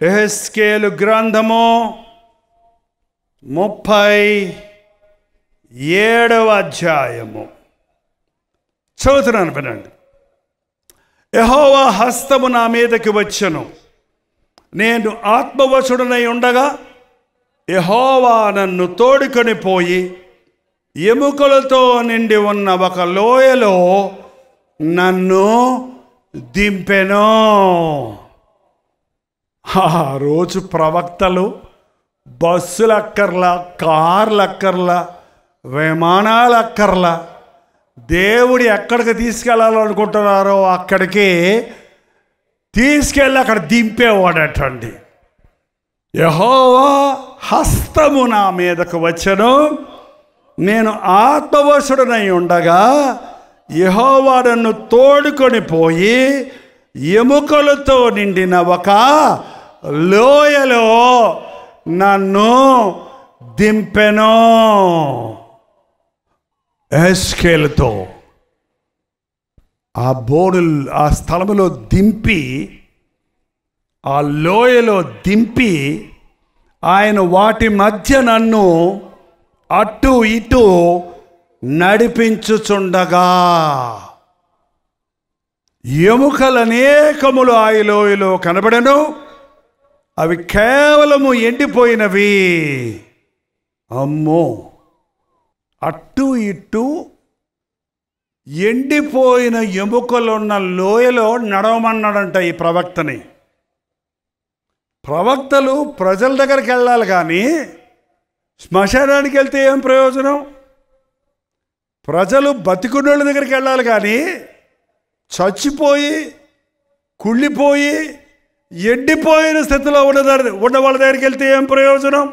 యెహెజ్కేలు గ్రంథము 37వ అధ్యాయము చదువుతున్నాను, వినండి. యెహోవా హస్తము నా మీదకి వచ్చెను, నేను ఆత్మవశుడనై ఉండగా యెహోవా నన్ను తోడుకొని పోయి ఎముకలతో నిండి ఉన్న ఒక లోయలో నన్ను దింపెను. ఆ రోజు ప్రవక్తలు బస్సులు అక్కర్లా, కార్లు అక్కర్లా, విమానాలు అక్కర్లా, దేవుడు ఎక్కడికి తీసుకెళ్ళాలనుకుంటున్నారో అక్కడికి తీసుకెళ్ళి అక్కడ దింపేవాడటండి. యెహోవా హస్తము నా మీదకు వచ్చెను, నేను ఆత్మవశుడనై ఉండగా యెహోవా నన్ను తోడుకొని పోయి ఎముకలతో నిండిన ఒక లోయలో నన్ను దింపెను. యెహెజ్కేలుతో ఆ బోర్డులు ఆ స్థలములో దింపి, ఆ లోయలో దింపి, ఆయన వాటి మధ్య నన్ను అటు ఇటు నడిపించుచుండగా ఎముకలనేకములు ఆ లోయలో కనబడెను. అవి కేవలము ఎండిపోయినవి. అమ్మో, అటు ఇటు ఎండిపోయిన ఎముకలున్న లోయలో నడవమన్నాడంట ఈ ప్రవక్తని. ప్రవక్తలు ప్రజల దగ్గరికి వెళ్ళాలి కానీ శ్మశానానికి వెళ్తే ఏం ప్రయోజనం? ప్రజలు బతికున్నోళ్ళ దగ్గరికి వెళ్ళాలి కానీ చచ్చిపోయి కుళ్ళిపోయి ఎండిపోయిన స్థితిలో ఉన్న వాళ్ళ దగ్గరికి వెళ్తే ఏం ప్రయోజనం?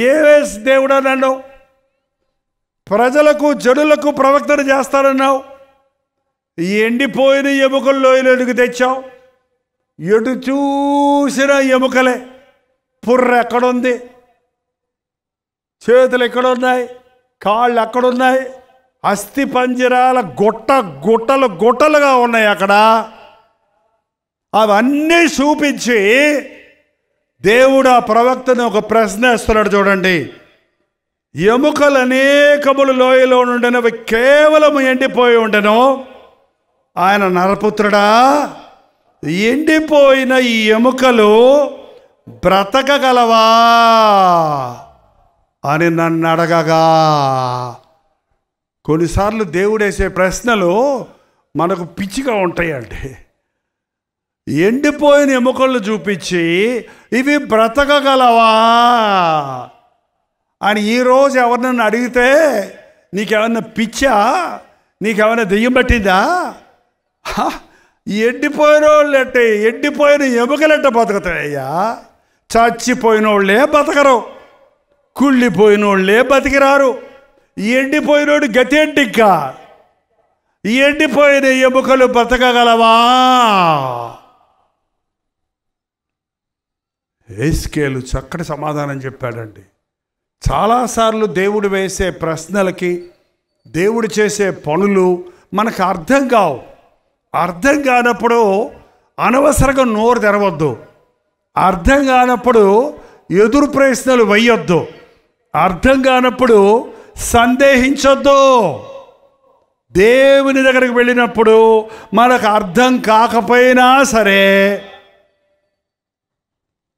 ఏవేస్ దేవుడా నన్ను ప్రజలకు జనులకు ప్రవక్తను చేస్తానన్నావు, ఎండిపోయిన ఎముకల లోయలోనికి తెచ్చావు. ఎటు చూసిన ఎముకలే. పుర్ర ఎక్కడుంది, చేతులు ఎక్కడున్నాయి, కాళ్ళు ఎక్కడున్నాయి, అస్థి పంజరాల గుట్టలుగా ఉన్నాయి అక్కడ. అవన్నీ చూపించి దేవుడు ఆ ప్రవక్తను ఒక ప్రశ్న వేస్తున్నాడు. చూడండి, ఎముకలు అనేకములు లోయలో నుండినవి కేవలము ఎండిపోయి ఉండెను. ఆయన నరపుత్రుడా, ఎండిపోయిన ఈ ఎముకలు బ్రతకగలవా అని నన్ను అడగగా. కొన్నిసార్లు దేవుడు వేసే ప్రశ్నలు మనకు పిచ్చిగా ఉంటాయండి. ఎండిపోయిన ఎముకలు చూపించి ఇవి బ్రతకగలవా అని ఈరోజు ఎవరినన్నా అడిగితే నీకేమన్నా పిచ్చా, నీకేమన్నా దెయ్యం పట్టిందా? ఎండిపోయిన వాళ్ళంటే ఎండిపోయిన ఎముకలంటే బతుకుతాయ్యా. చచ్చిపోయిన వాళ్ళే బతకరు, కుళ్ళిపోయిన వాళ్ళే బతికిరారు. ఎండిపోయినోడు గతేంటిక్క? ఎండిపోయిన ఎముకలు బతకగలవా? యెహెజ్కేలు చక్కటి సమాధానం చెప్పాడండి. చాలాసార్లు దేవుడు వేసే ప్రశ్నలకి, దేవుడు చేసే పనులు మనకు అర్థం కావు. అర్థం కానప్పుడు అనవసరంగా నోరు తెరవద్దు. అర్థం కానప్పుడు ఎదురు ప్రశ్నలు వేయొద్దు. అర్థం కానప్పుడు సందేహించొద్దు. దేవుని దగ్గరికి వెళ్ళినప్పుడు మనకు అర్థం కాకపోయినా సరే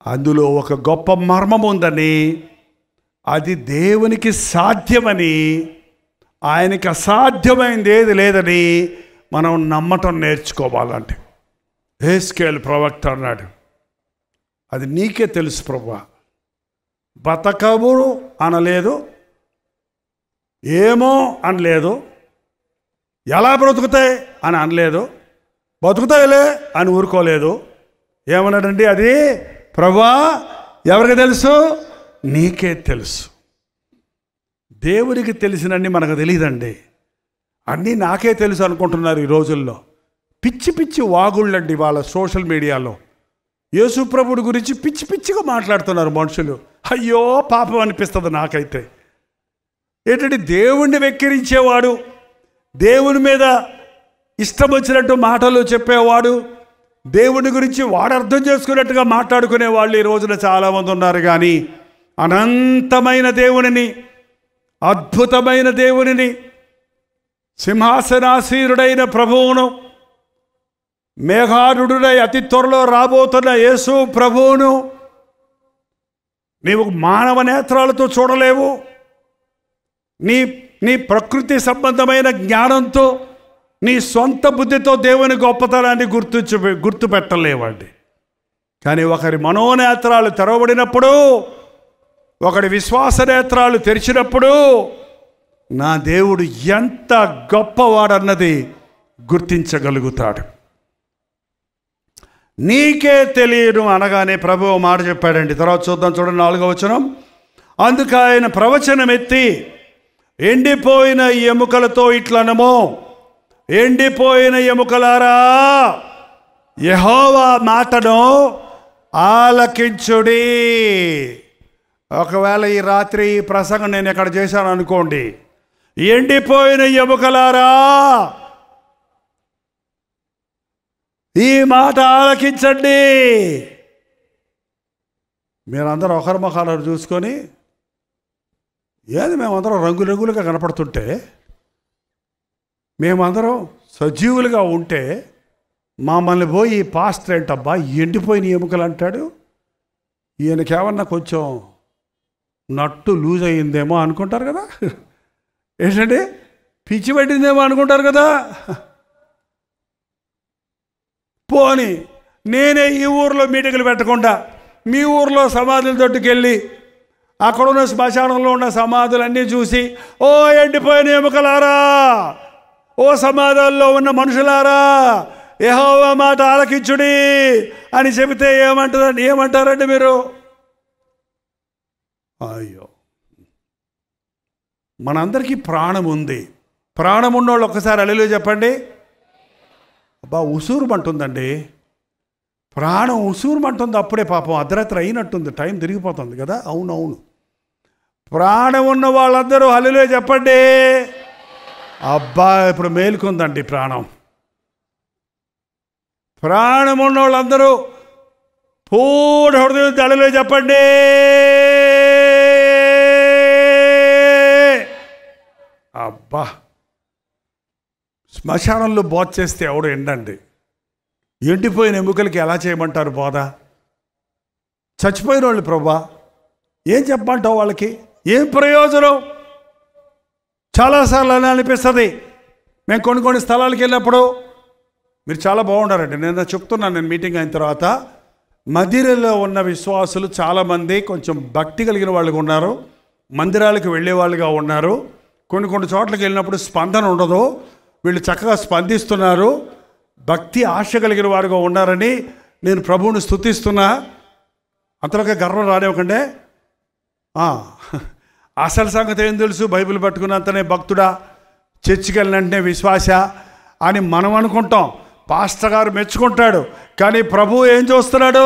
అందులో ఒక గొప్ప మర్మం ఉందని, అది దేవునికి సాధ్యమని, ఆయనకి అసాధ్యమైంది ఏది లేదని మనం నమ్మటం నేర్చుకోవాలంటే. యెహెజ్కేలు ప్రవక్త అన్నాడు, అది నీకే తెలుసు ప్రభువా. బతకవు అనలేదు, ఏమో అనలేదు, ఎలా బ్రతుకుతాయి అని అనలేదు, బతుకుతాయిలే అని ఊరుకోలేదు. ఏమన్నాడండి? అది ప్రభువా ఎవరికి తెలుసు? నీకే తెలుసు. దేవుడికి తెలిసినన్ని మనకు తెలియదండి. అన్నీ నాకే తెలుసు అనుకుంటున్నారు ఈ రోజుల్లో. పిచ్చి పిచ్చి వాగుళ్ళండి వాళ్ళ సోషల్ మీడియాలో. యేసు ప్రభువుడి గురించి పిచ్చి పిచ్చిగా మాట్లాడుతున్నారు మనుషులు. అయ్యో పాపం అనిపిస్తుంది నాకైతే. ఏంటంటే దేవుణ్ణి వెక్కిరించేవాడు, దేవుని మీద ఇష్టం వచ్చినట్టు మాటలు చెప్పేవాడు, దేవుని గురించి వాడు అర్థం చేసుకున్నట్టుగా మాట్లాడుకునే వాళ్ళు ఈ రోజున చాలామంది ఉన్నారు. కానీ అనంతమైన దేవునిని, అద్భుతమైన దేవునిని, సింహాసనాసీనుడైన ప్రభువును, మేఘారుడై అతి త్వరలో రాబోతున్న యేసు ప్రభువును నీవు మానవ నేత్రాలతో చూడలేవు. నీ ప్రకృతి సంబంధమైన జ్ఞానంతో, నీ సొంత బుద్ధితో దేవుని గొప్పతనాన్ని గుర్తుపెట్టలేవండి. కానీ ఒకరి మనోనేత్రాలు తెరవబడినప్పుడు, ఒకడి విశ్వాస నేత్రాలు తెరిచినప్పుడు నా దేవుడు ఎంత గొప్పవాడన్నది గుర్తించగలుగుతాడు. నీకే తెలియను అనగానే ప్రభువు మాట చెప్పాడండి. తర్వాత చూద్దాం, చూడండి 4వ వచనం. అందుకు ఆయన ప్రవచనం ఎత్తి, ఎండిపోయిన ఎముకలతో ఇట్లనమో, ఎండిపోయిన ఎముకలారా, యెహోవా మాటను ఆలకించుడి. ఒకవేళ ఈ రాత్రి ఈ ప్రసంగం నేను ఎక్కడ చేశాను అనుకోండి, ఎండిపోయిన ఎముకలారా ఈ మాట ఆలకించండి. మీరందరూ ఒకరి ముఖాలను చూసుకొని, ఏది మేమందరం రంగురంగులుగా కనపడుతుంటే, మేమందరం సజీవులుగా ఉంటే, మమ్మల్ని పోయి పాస్టర్ ఏంటబ్బా ఎండిపోయిన ఎముకలు అంటాడు, ఈయనకేమన్నా కొంచెం నట్టు లూజ్ అయ్యిందేమో అనుకుంటారు కదా. ఏంటంటే పిచ్చి పట్టిందేమో అనుకుంటారు కదా. పోని నేనే ఈ ఊరిలో మీటింగులు పెట్టకుండా మీ ఊరిలో సమాధుల తోటికెళ్ళి అక్కడున్న శ్మశానంలో ఉన్న సమాధులన్నీ చూసి, ఓ ఎండిపోయిన ఎముకలారా, ఓ సమాధుల్లో ఉన్న మనుషులారా, యెహోవా మాట ఆలకించుడి అని చెబితే ఏమంటారండి మీరు? అయ్యో, మనందరికీ ప్రాణం ఉంది. ప్రాణం ఉన్నోళ్ళు ఒక్కసారి హల్లెలూయా చెప్పండి. అబ్బా ఉసూరుమంటుందండి, ప్రాణం ఉసూరుమంటుంది. అప్పుడే పాపం అర్ధరాత్రి అయినట్టుంది, టైం తిరిగిపోతుంది కదా. అవునవును, ప్రాణం ఉన్న వాళ్ళందరూ హల్లెలూయా చెప్పండి. అబ్బా ఇప్పుడు మేలుకుందండి ప్రాణం. ప్రాణం ఉన్న వాళ్ళందరూ పూర్ణ హృదయం హల్లెలూయా చెప్పండి. అబ్బా, శ్మశానంలో బోధ చేస్తే ఎవడు ఎండండి. ఎండిపోయిన ఎముకలకి ఎలా చేయమంటారు బోధ? చచ్చిపోయిన వాళ్ళు ప్రభా ఏం చెప్పమంటావు వాళ్ళకి? ఏం ప్రయోజనం? చాలాసార్లు అని అనిపిస్తుంది. మేము కొన్ని స్థలాలకు వెళ్ళినప్పుడు, మీరు చాలా బాగుండారండి, నేను చెప్తున్నాను. నేను మీటింగ్ అయిన తర్వాత మదిరలో ఉన్న విశ్వాసులు చాలామంది కొంచెం భక్తి కలిగిన వాళ్ళుగా ఉన్నారు, మందిరాలకు వెళ్ళే వాళ్ళుగా ఉన్నారు. కొన్ని చోట్లకి వెళ్ళినప్పుడు స్పందన ఉండదు, వీళ్ళు చక్కగా స్పందిస్తున్నారు, భక్తి ఆశ కలిగిన వారుగా ఉన్నారని నేను ప్రభువుని స్తుతిస్తున్నా. అంతలోకే గర్వం రానివ్వకండి. అసలు సంగతి ఏం తెలుసు? బైబిల్ పట్టుకున్నంతనే భక్తుడా, చర్చికి వెళ్ళినంటనే విశ్వాస అని మనం అనుకుంటాం. పాస్టర్ గారు మెచ్చుకుంటాడు, కానీ ప్రభువు ఏం చూస్తున్నాడు?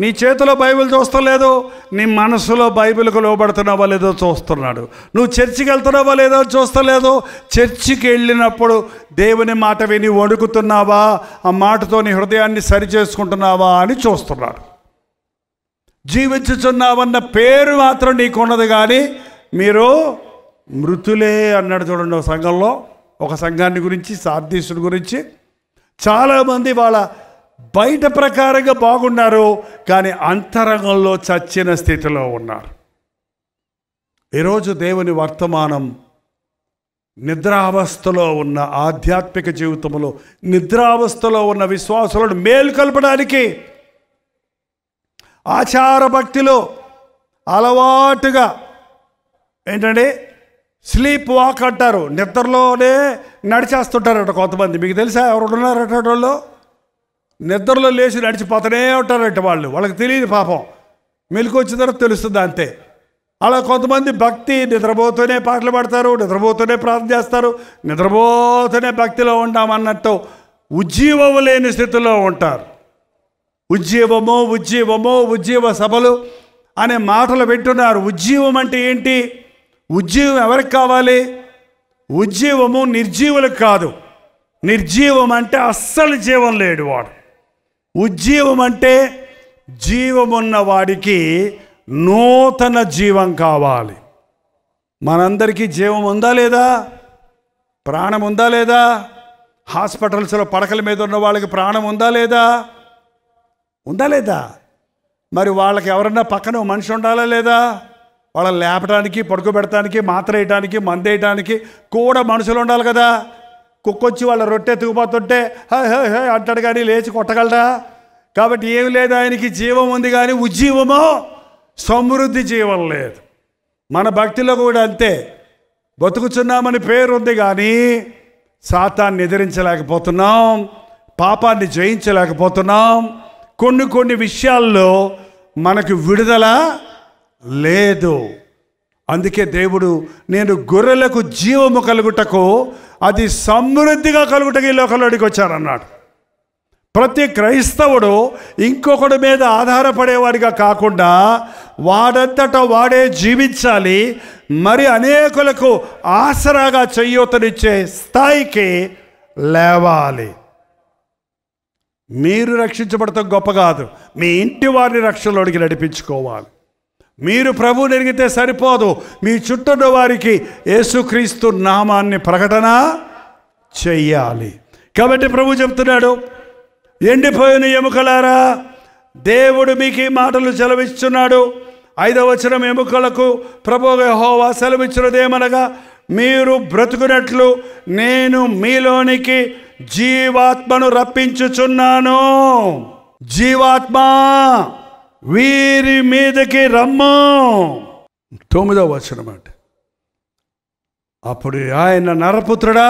నీ చేతిలో బైబిల్ చూస్తలేదు, నీ మనసులో బైబిల్కు లోబడుతున్నావా లేదో చూస్తున్నాడు. నువ్వు చర్చికి వెళ్తున్నావా లేదో చూస్తలేదు. చర్చికి వెళ్ళినప్పుడు దేవుని మాట విని వణుకుతున్నావా, ఆ మాటతో నీ హృదయాన్ని సరిచేసుకుంటున్నావా అని చూస్తున్నాడు. జీవించుచున్నావన్న పేరు మాత్రం నీకున్నది, కానీ మీరు మృతులే అన్నాడు. చూడండి, ఒక సంఘంలో, ఒక సంఘాన్ని గురించి, సార్దీసుడి గురించి, చాలామంది వాళ్ళ బయట ప్రకారంగా బాగున్నారు, కానీ అంతరంగంలో చచ్చిన స్థితిలో ఉన్నారు. ఈరోజు దేవుని వర్తమానం నిద్రావస్థలో ఉన్న, ఆధ్యాత్మిక జీవితంలో నిద్రావస్థలో ఉన్న విశ్వాసులను మేల్కొల్పడానికి, ఆచార భక్తిలో అలవాటుగా ఏంటంటే స్లీప్ వాక్ అంటారు, నిద్రలోనే నడిచేస్తుంటారట కొంతమంది. మీకు తెలుసా ఎవరు ఉన్నారట వాళ్ళు? నిద్రలో లేచి నడిచిపోతూనే ఉంటారట వాళ్ళు. వాళ్ళకి తెలియదు పాపం, మెలకు వచ్చిన తర్వాత తెలుస్తుంది అంతే. అలా కొంతమంది భక్తి నిద్రపోతూనే పాటలు పాడతారు, నిద్రపోతూనే ప్రార్థన చేస్తారు, నిద్రపోతూనే భక్తిలో ఉంటామన్నట్టు ఉజ్జీవము లేని స్థితిలో ఉంటారు. ఉజ్జీవ సభలు అనే మాటలు వింటున్నారు. ఉజ్జీవం అంటే ఏంటి? ఉజ్జీవం ఎవరికి కావాలి? ఉజ్జీవము నిర్జీవులకు కాదు. నిర్జీవం అంటే అస్సలు జీవం లేడు వాడు. ఉజ్జీవం అంటే జీవమున్న వాడికి నూతన జీవం కావాలి. మనందరికీ జీవం ఉందా లేదా? ప్రాణం ఉందా లేదా? హాస్పిటల్స్లో పడకల మీద ఉన్న వాళ్ళకి ప్రాణం ఉందా లేదా? ఉందా లేదా? మరి వాళ్ళకి ఎవరన్నా పక్కన మనిషి ఉండాలా లేదా? వాళ్ళని లేపడానికి, పడుకోబెడటానికి, మాత్ర వేయటానికి, మందు వేయటానికి కూడా మనుషులు ఉండాలి కదా. కుక్కొచ్చి వాళ్ళ రొట్టె ఎత్తుకుపోతుంటే హై హై హై అంటాడు కానీ లేచి కొట్టగలరా? కాబట్టి ఏమి లేదు, ఆయనకి జీవం ఉంది కానీ ఉజ్జీవమో సమృద్ధి జీవం లేదు. మన భక్తిలో కూడా అంతే. బతుకుచున్నామని పేరు ఉంది కానీ సాతాన్ని ఎదిరించలేకపోతున్నాం, పాపాన్ని జయించలేకపోతున్నాం. కొన్ని విషయాల్లో మనకు విడుదల లేదు. అందుకే దేవుడు నేను గొర్రెలకు జీవము కలుగుటకు అది సమృద్ధిగా కలుగుటకు ఈ లోకంలోకి వచ్చారన్నాడు. ప్రతి క్రైస్తవుడు ఇంకొకటి మీద ఆధారపడేవాడిగా కాకుండా వాడంతటా వాడే జీవించాలి. మరి అనేకులకు ఆసరాగా చేయూతనిచ్చే స్థాయికి లేవాలి. మీరు రక్షించబడటం గొప్ప కాదు, మీ ఇంటి వారిని రక్షణలోనికి నడిపించుకోవాలి. మీరు ప్రభువుని ఎరిగితే సరిపోదు, మీ చుట్టూ వారికి యేసుక్రీస్తు నామాన్ని ప్రకటన చెయ్యాలి. కాబట్టి ప్రభు చెప్తున్నాడు, ఎండిపోయిన ఎముకలారా, దేవుడు మీకు ఈ మాటలు సెలవిస్తున్నాడు. 5వ వచనం, ఎముకలకు ప్రభువు యెహోవా సెలవిచ్చినదేమనగా, మీరు బ్రతుకున్నట్లు నేను మీలోనికి జీవాత్మను రప్పించుచున్నాను. జీవాత్మ వీరి మీదకి రమ్ము. 9వ వచనం అంటే, అప్పుడు ఆయన నరపుత్రుడా,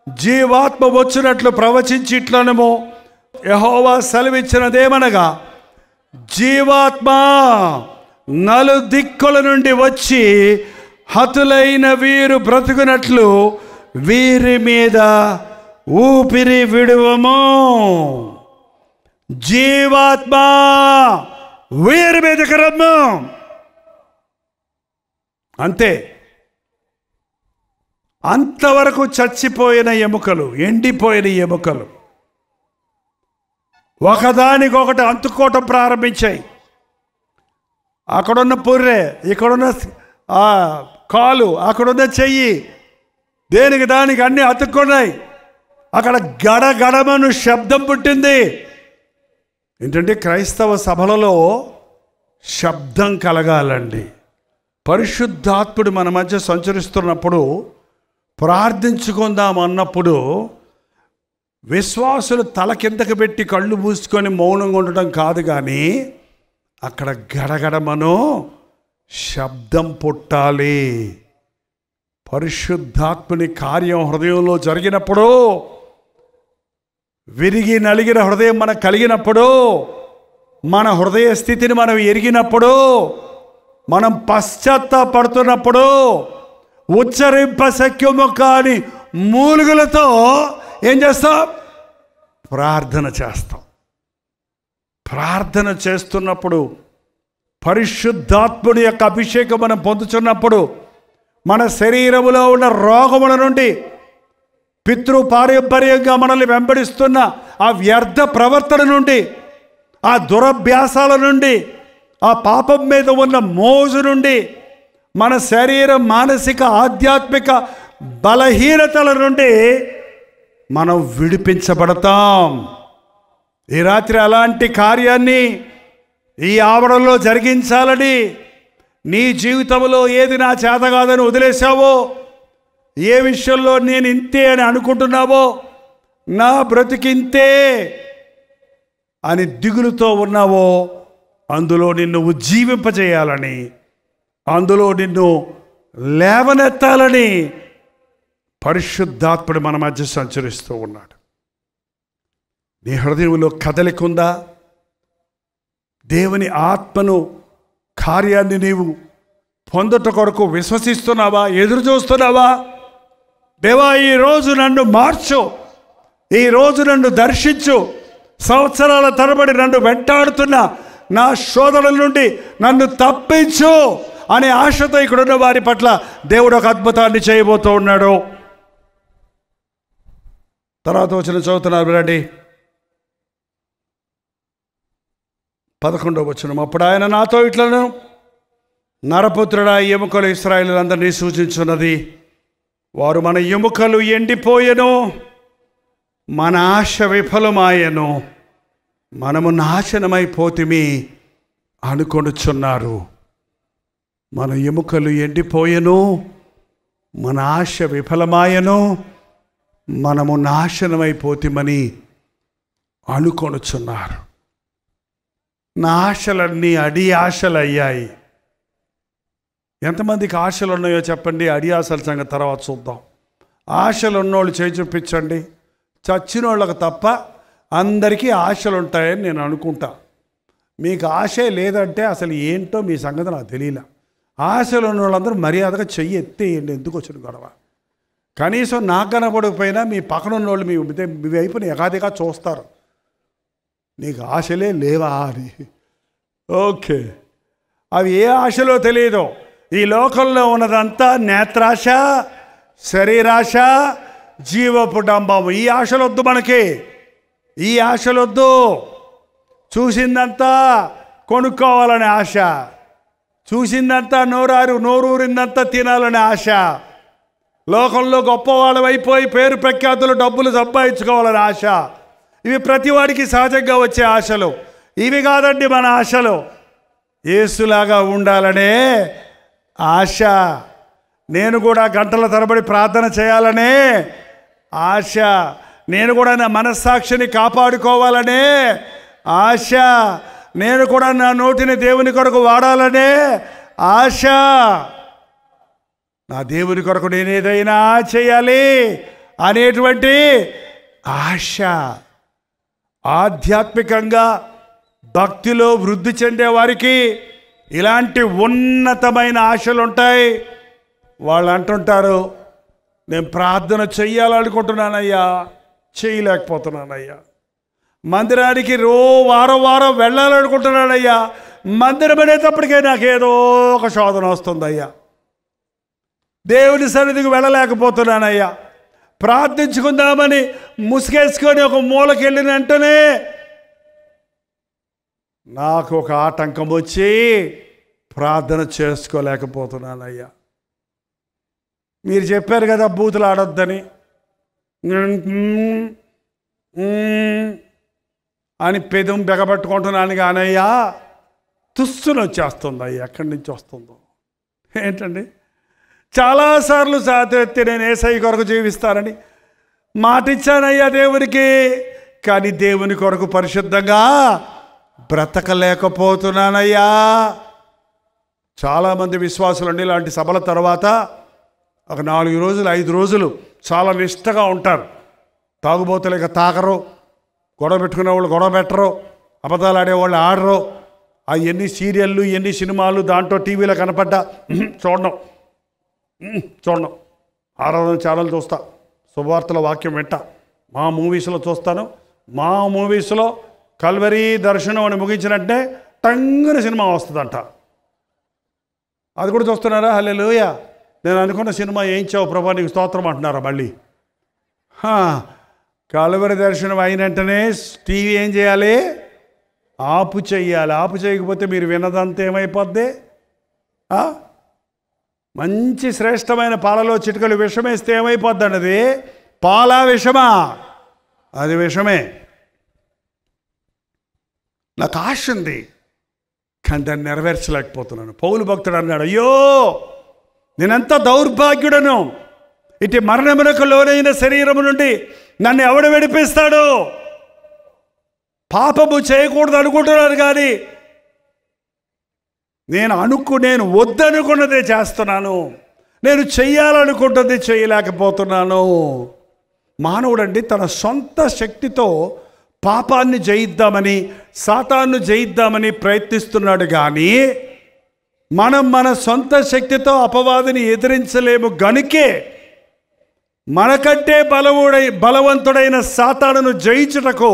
జీవాత్మ వచ్చినట్లు ప్రవచించి ఇట్లనము, యెహోవా సెలవిచ్చినదేమనగా, జీవాత్మ నలుదిక్కుల నుండి వచ్చి హతులైన వీరు బ్రతుకున్నట్లు వీరి మీద ఊపిరి విడువము. జీవాత్మ వీరి మీదకి రమ్ము. అంతే. అంతవరకు చచ్చిపోయిన ఎముకలు, ఎండిపోయిన ఎముకలు ఒకదానికొకటి అంతుకోవటం ప్రారంభించాయి. అక్కడున్న పుర్రె, ఇక్కడున్న కాలు, అక్కడున్న చెయ్యి, దేనికి దానికి అన్నీ అతుక్కున్నాయి. అక్కడ గడగడమను శబ్దం పుట్టింది. ఏంటంటే క్రైస్తవ సభలలో శబ్దం కలగాలండి. పరిశుద్ధాత్ముడు మన మధ్య సంచరిస్తున్నప్పుడు ప్రార్థించుకుందాం అన్నప్పుడు విశ్వాసులు తల కిందకి పెట్టి కళ్ళు మూసుకొని మౌనంగా ఉండటం కాదు, కానీ అక్కడ గడగడమను శబ్దం పుట్టాలి. పరిశుద్ధాత్ముని కార్యం హృదయంలో జరిగినప్పుడు, విరిగి నలిగిన హృదయం మనకు కలిగినప్పుడు, మన హృదయ స్థితిని మనం ఎరిగినప్పుడు, మనం పశ్చాత్తాపడుతున్నప్పుడు ఉచ్చరింప శక్యము కాని మూలుగులతో ఏం చేస్తాం? ప్రార్థన చేస్తాం. ప్రార్థన చేస్తున్నప్పుడు పరిశుద్ధాత్ముడి యొక్క అభిషేకం మనం పొందుతున్నప్పుడు మన శరీరములో ఉన్న రోగముల నుండి, పితృపారంపర్యంగా మనల్ని వెంబడిస్తున్న ఆ వ్యర్థ ప్రవర్తన నుండి, ఆ దురభ్యాసాల నుండి, ఆ పాపం మీద ఉన్న మోజు నుండి, మన శరీర మానసిక ఆధ్యాత్మిక బలహీనతల నుండి మనం విడిపించబడతాం. ఈ రాత్రి అలాంటి కార్యాన్ని ఈ ఆవరణలో జరిగించాలని, నీ జీవితంలో ఏది నా చేత కాదని వదిలేసావో, ఏ విషయంలో నేను ఇంతే అని అనుకుంటున్నావో, నా బ్రతికింతే అని దిగులుతో ఉన్నావో, అందులో నిన్ను ఉజ్జీవింపజేయాలని, అందులో నిన్ను లేవనెత్తాలని పరిశుద్ధాత్ముడు మన మధ్య సంచరిస్తూ ఉన్నాడు. నీ హృదయంలో కదలికుందా? దేవుని ఆత్మను కార్యాన్ని నీవు పొందుట కొరకు విశ్వసిస్తున్నావా? ఎదురు చూస్తున్నావా? దేవా, ఈరోజు నన్ను మార్చు, ఈరోజు నన్ను దర్శించు, సంవత్సరాల తరబడి నన్ను వెంటాడుతున్న నా శోధనల నుండి నన్ను తప్పించు అనే ఆశతో ఇక్కడున్న వారి పట్ల దేవుడు ఒక అద్భుతాన్ని చేయబోతూ ఉన్నాడు. తర్వాత వచ్చిన చదువుతున్నారు రండి. 11వ వచనం, అప్పుడు ఆయన నాతో ఇట్లను, నరపుత్రుడా, ఎముకలు ఇశ్రాయేలులందరినీ సూచించున్నది. వారు మన ఎముకలు ఎండిపోయెను, మన ఆశ విఫలమాయెను, మనము నాశనమైపోతిమి అనుకొనుచున్నారు. మన ఎముకలు ఎండిపోయెను, మన ఆశ విఫలమాయెను, మనము నాశనమైపోతిమని అనుకొనుచున్నారు. నా ఆశలన్నీ అడి ఆశలు అయ్యాయి. ఎంతమందికి ఆశలు ఉన్నాయో చెప్పండి. అడి ఆశల సంగతి తర్వాత చూద్దాం. ఆశలు ఉన్నోళ్ళు చేయి చూపించండి. చచ్చిన వాళ్ళకి తప్ప అందరికీ ఆశలు ఉంటాయని నేను అనుకుంటా. మీకు ఆశే లేదంటే అసలు ఏంటో మీ సంగతి నాకు తెలియలే. ఆశలు ఉన్న వాళ్ళందరూ మర్యాదగా చెయ్యి ఎత్తేయండి. ఎందుకు వచ్చిన గొడవ? కనీసం నాకు కనపడకపోయినా మీ పక్కన ఉన్నోళ్ళు మీ వైపుని ఎగాదిగా చూస్తారు, నీకు ఆశలే లేవా అని. ఓకే, అవి ఏ ఆశలో తెలియదు. ఈ లోకంలో ఉన్నదంతా నేత్రాశ, శరీరాశ, జీవపు డంబం. ఈ ఆశలొద్దు మనకి, ఈ ఆశలొద్దు. చూసిందంతా కొనుక్కోవాలనే ఆశ, చూసిందంతా నోరూరిందంతా తినాలనే ఆశ, లోకంలో గొప్పవాళ్ళం అయిపోయి పేరు ప్రఖ్యాతులు డబ్బులు సంపాదించుకోవాలనే ఆశ. ఇవి ప్రతివాడికి సహజంగా వచ్చే ఆశలు. ఇవి కాదండి మన ఆశలు. యేసులాగా ఉండాలనే ఆశ. నేను కూడా గంటల తరబడి ప్రార్థన చేయాలనే ఆశ. నేను కూడా నా మనస్సాక్షిని కాపాడుకోవాలనే ఆశ. నేను కూడా నా నోటిని దేవుని కొరకు వాడాలనే ఆశ. నా దేవుని కొరకు నేను ఏదైనా చేయాలి అనేటువంటి ఆశ. ఆధ్యాత్మికంగా భక్తిలో వృద్ధి చెందే వారికి ఇలాంటి ఉన్నతమైన ఆశలు ఉంటాయి. వాళ్ళు అంటుంటారు, నేను ప్రార్థన చెయ్యాలనుకుంటున్నానయ్యా, చేయలేకపోతున్నానయ్యా. మందిరానికి వారం వెళ్ళాలనుకుంటున్నానయ్యా, మందిరం అనేటప్పటికే నాకేదో ఒక శోధన వస్తుందయ్యా. దేవుని సన్నిధికి వెళ్ళలేకపోతున్నానయ్యా. ప్రార్థించుకుందామని ముసుగేసుకొని ఒక మూలకి వెళ్ళిన వెంటనే నాకు ఒక ఆటంకం వచ్చి ప్రార్థన చేసుకోలేకపోతున్నానయ్యా. మీరు చెప్పారు కదా బూతులు ఆడొద్దని అని పెదం బెగబట్టుకుంటున్నాను కానయ్యా, తుస్సును వచ్చేస్తుంది అయ్యా. ఎక్కడి నుంచి వస్తుందో ఏంటండి. చాలాసార్లు సాతెత్తి నేను యేసయ్య కొరకు జీవిస్తానని మాట ఇచ్చానయ్యా దేవునికి, కానీ దేవుని కొరకు పరిశుద్ధంగా బ్రతకలేకపోతున్నానయ్యా. చాలామంది విశ్వాసులండి ఇలాంటి సభల తర్వాత ఒక 4 రోజులు 5 రోజులు చాలా నిష్టగా ఉంటారు. తాగుబోతులు ఇక తాగరు, గొడవ పెట్టుకునే వాళ్ళు గొడవ పెట్టరు, అబద్ధాలు ఆడేవాళ్ళు ఆడరు. ఆ ఎన్ని సీరియళ్ళు ఎన్ని సినిమాలు దాంట్లో టీవీలో కనపడ్డా చూడడం. ఆరాధన ఛానల్ చూస్తా, శుభవార్తల వాక్యం వింటా, మా మూవీస్లో చూస్తాను. మా మూవీస్లో కల్వరీ దర్శనం అని ముగించినట్టే టంగున సినిమా వస్తుందంట. అది కూడా చూస్తున్నారా? హల్లెలూయా. నేను అనుకున్న సినిమా ఏంచావు ప్రభా నీకు స్తోత్రం అంటున్నారా మళ్ళీ. కల్వరీ దర్శనం అయినంటనే టీవీ ఏం చేయాలి? ఆపు చెయ్యాలి. ఆపు చేయకపోతే మీరు వినదంతా ఏమైపోద్ది? మంచి శ్రేష్టమైన పాలలో చిటికలు విషమేస్తే ఏమైపోద్ది అన్నది? పాల విషమా? అది విషమే. నాకు ఆశ ఉంది కానీ దాన్ని నెరవేర్చలేకపోతున్నాను. పౌలు భక్తుడు అన్నాడు, అయ్యో నేనెంత దౌర్భాగ్యుడను, ఇటు మరణమునకు లోనైన శరీరము నుండి నన్ను ఎవడు విడిపిస్తాడు? పాపము చేయకూడదు అనుకుంటున్నాను కానీ నేను వద్దనుకున్నదే చేస్తున్నాను, నేను చెయ్యాలనుకుంటున్నది చేయలేకపోతున్నాను. మానవుడండి తన సొంత శక్తితో పాపాన్ని జయిద్దామని సాతాను జయిద్దామని ప్రయత్నిస్తున్నాడు కానీ మనం మన సొంత శక్తితో అపవాదిని ఎదిరించలేము. గనుకే మనకంటే బలవంతుడైన సాతానును జయించుటకు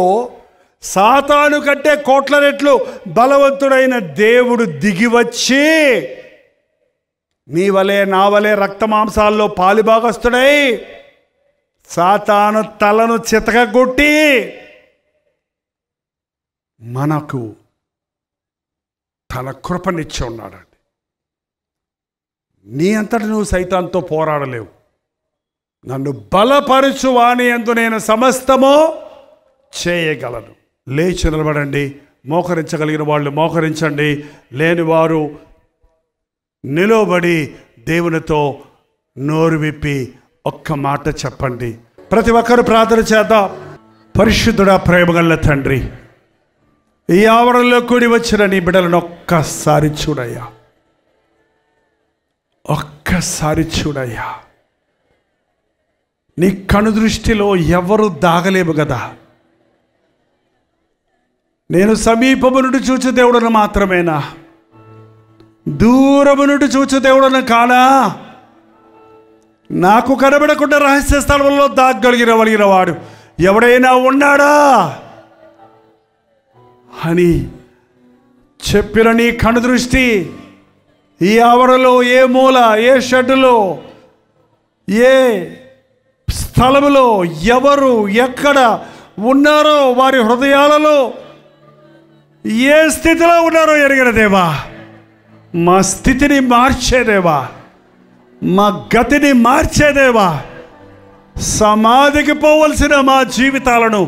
సాతాను కంటే కోట్ల రెట్లు బలవంతుడైన దేవుడు దిగివచ్చి నీ వలే నా వలే రక్తమాంసాల్లో పాలుభాగస్తుడై సాతాను తలను చితకగొట్టి మనకు తన కృపనిచ్చి ఉన్నాడండి. నీ అంతట నువ్వు సైతాన్తో పోరాడలేవు. నన్ను బలపరచు వాని యందు నేను సమస్తము చేయగలను. లేచి నిలబడండి. మోకరించగలిగిన వాళ్ళు మోకరించండి. లేని వారు నిలబడి దేవునితో నోరు విప్పి ఒక్క మాట చెప్పండి. ప్రతి ఒక్కరు ప్రార్థన చేద్దాం. పరిశుద్ధుడా, ప్రేమగల తండ్రి, ఈ ఆవరణలో కూడి వచ్చిన నీ బిడ్డలను ఒక్కసారి చూడయ్యా, ఒక్కసారి చూడయ్యా. నీ కనుదృష్టిలో ఎవరు దాగలేము కదా. నేను సమీపము నుండి చూచు దేవుడను మాత్రమేనా? దూరము నుండి చూచు దేవుడను కానా? నాకు కనబడకుండా రహస్య స్థలంలో దాగలిగిన వాడు ఎవడైనా ఉన్నాడా అని చెప్పిన నీ కనుదృష్టి ఈ ఆవరణలో ఏ మూల, ఏ షెడ్డులో, ఏ స్థలములో ఎవరు ఎక్కడ ఉన్నారో, వారి హృదయాలలో ఏ స్థితిలో ఉన్నారో ఎరిగిన దేవా, మా స్థితిని మార్చేదేవా, మా గతిని మార్చేదేవా, సమాధికి పోవలసిన మా జీవితాలను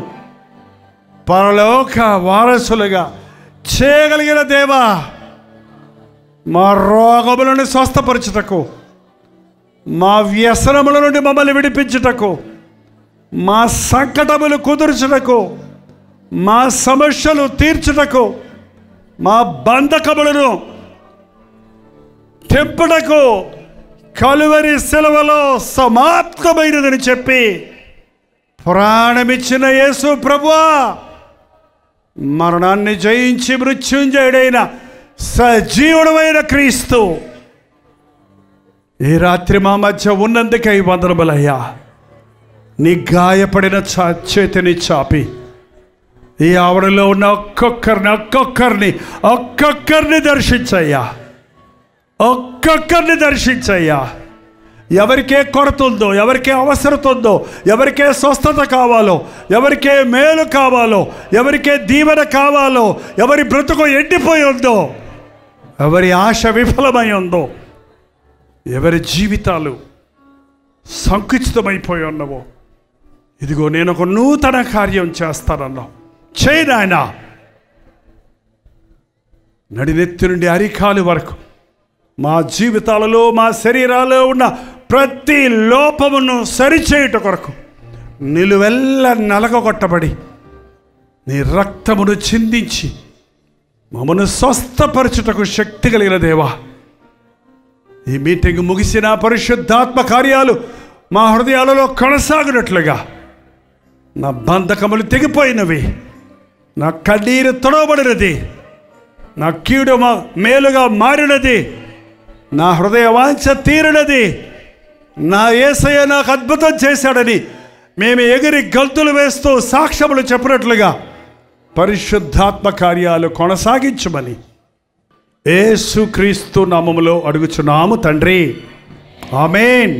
పరలోక వారసులుగా చేయగలిగిన దేవా, మా రోగములను స్వస్థపరచుటకు, మా వ్యసనముల నుండి మమ్మల్ని విడిపించుటకు, మా సంకటములు కుదుర్చుటకు, మా సమస్యలు తీర్చుటకు, మా బంధకములను తెంపుటకు కలువరి సెలవులో సమాప్తమైనదని చెప్పి ప్రాణమిచ్చిన యేసు ప్రభువా, మరణాన్ని జయించి మృత్యుంజయుడైన సజీవుడమైన క్రీస్తు, ఈ రాత్రి మా మధ్య ఉన్నందుకై వందనములయ్యా. నీ గాయపడిన చేతిని చాపి ఈ ఆవరణలో ఉన్న ఒక్కొక్కరిని దర్శించయ్యా, ఒక్కొక్కరిని దర్శించయ్యా. ఎవరికే కొరత ఉందో, ఎవరికే అవసరత ఉందో, ఎవరికే స్వస్థత కావాలో, ఎవరికే మేలు కావాలో, ఎవరికే దీవెన కావాలో, ఎవరి బ్రతుకు ఎండిపోయి ఉందో, ఎవరి ఆశ విఫలమై ఉందో, ఎవరి జీవితాలు సంకుచితమైపోయి ఉన్నవో, ఇదిగో నేను ఒక నూతన కార్యం చేస్తానన్నావు. చేయి నాయనా. నడినెత్తి నుండి అరికాలు వరకు మా జీవితాలలో, మా శరీరాల్లో ఉన్న ప్రతి లోపమును సరిచేయుట కొరకు నిలువెల్ల నలగొట్టబడి నీ రక్తమును చిందించి మమ్మను స్వస్థపరచుటకు శక్తి కలిగిన దేవా, ఈ మీటింగ్ ముగిసిన పరిశుద్ధాత్మ కార్యాలు మా హృదయాలలో కొనసాగినట్లుగా, నా బంధకములు తెగిపోయినవి, నా కన్నీరు తొడవబడినది, నా కీడు మేలుగా మారినది, నా హృదయ వాంఛ తీరినది, నా యేసయ్య నాకు అద్భుతం చేశాడని మేము ఎగిరి గంతులు వేస్తూ సాక్ష్యములు చెప్పినట్లుగా పరిశుద్ధాత్మ కార్యాలు కొనసాగించమని యేసుక్రీస్తు నామములో అడుగుచున్నాము తండ్రి. ఆమేన్.